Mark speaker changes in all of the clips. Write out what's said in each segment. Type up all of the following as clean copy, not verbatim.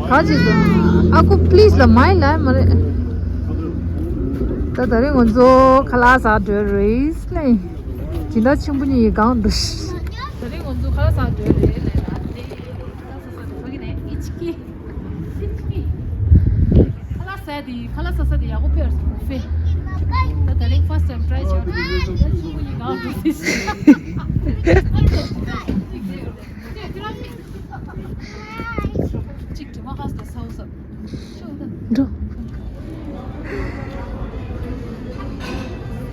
Speaker 1: 가지도. Aku please lah mai lah mare. Ta dari ngonzo kalasa dress nih. Cinta 충분히 가운데. dari ngonzo kalasa dress nih. 이치키. kalasa di aku pers buffet. Ta dari first time try 저. 충분히 가운데. 저.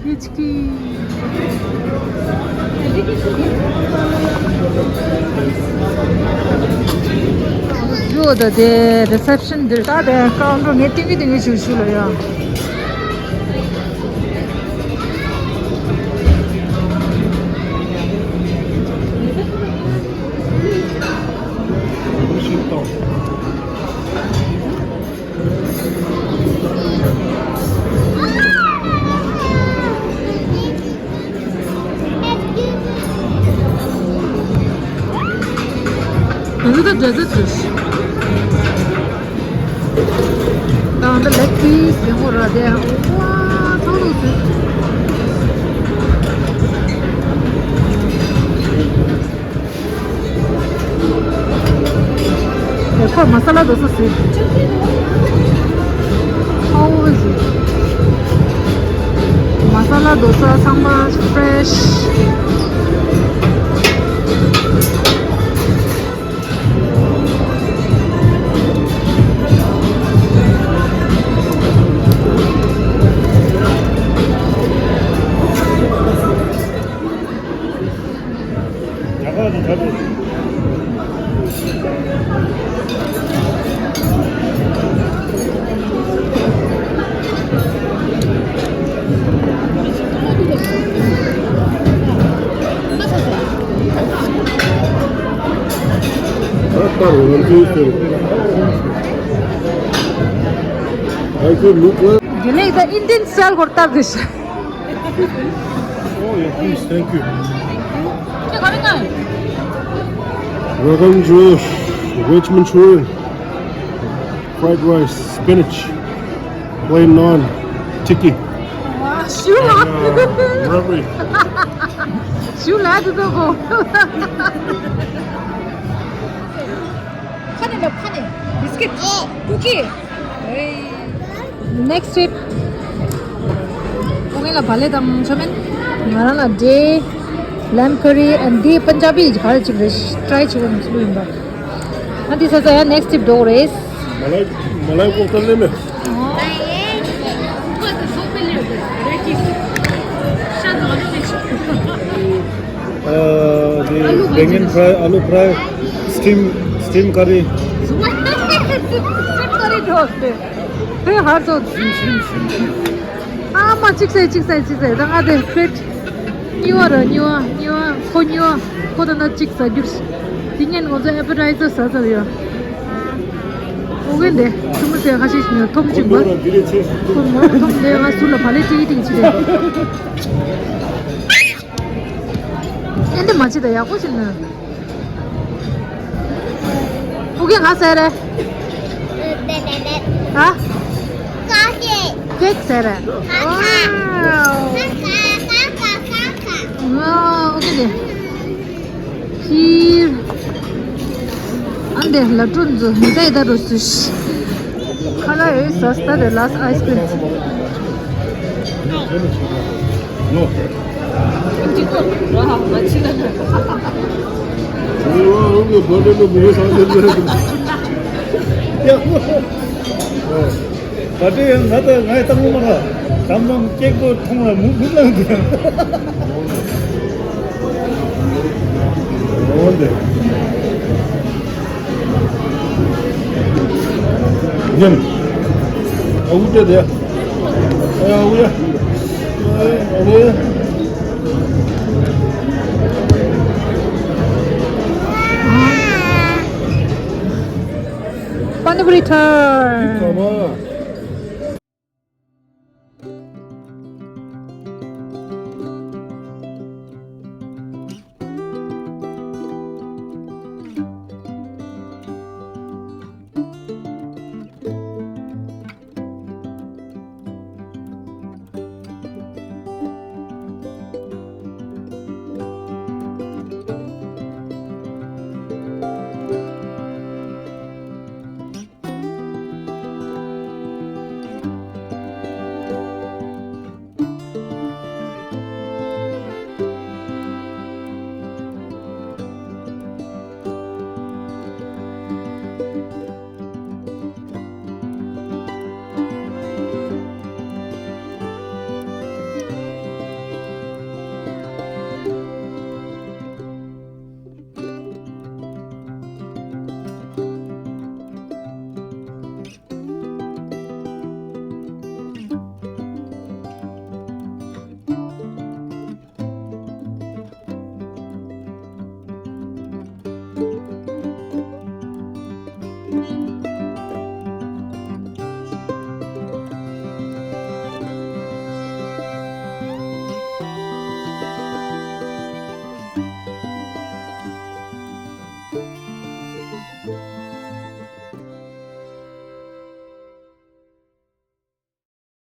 Speaker 1: Hiçki. Jo da de reception de ta de counter meeting meeting şu lo ya. 여기도 데저트스. 나한테 leg piece 뭐라 돼. 와, 소로스. 그 마살라도 썼어. 하우즈. 마살라 도사 상마 프레쉬.
Speaker 2: I could look well.
Speaker 1: You like the Indian style korta dish.
Speaker 2: Oh yeah, please, thank you. Rogan Josh, veg Manchurian, fried rice, spinach, plain naan, tikki,
Speaker 1: 와, 슈라.
Speaker 2: rubbery.
Speaker 1: 슈라도 고. 파네. 비스킷. 쿠키. Next trip. 오늘가 발레담 처음엔 말하나 day lamb curry and day Punjabi 가르치 그래 try 지금 수빈다. nanti saya next trip Dores.
Speaker 2: Malay kofta leme. The bangan fry, aloo fry, steam curry.
Speaker 1: steam curry 좋았대. 그 하도 아마 찍사이. 당아들 fit. 뉴아. 코뉴아. 코다나 찍사 주스. 딩엔 먼저 appetizer 사자요. 오겠네. 주무세요 가시면 톰 찍고. 톰 내가 술로 발레티 이팅 치래. 근데 맛이다 야 꼬시는. 오게 가세래. 아? 케이크 세래. 와우. 오케이. 히. 안돼 라툰즈 미다이다 로스시. 컬러에 서스타데 라스 아이스크림.
Speaker 2: No.
Speaker 1: 와, 맛있다.
Speaker 2: 여기 버려도 위에서 안 되는데. 야. 바지에 나도 나의 딱 먹어라. 잠만 깨고 통을 물는데. 뭔데? 그냥 어우야 돼요. 어우야. 어우야.
Speaker 1: 파니부리 턴.
Speaker 2: 잠깐만.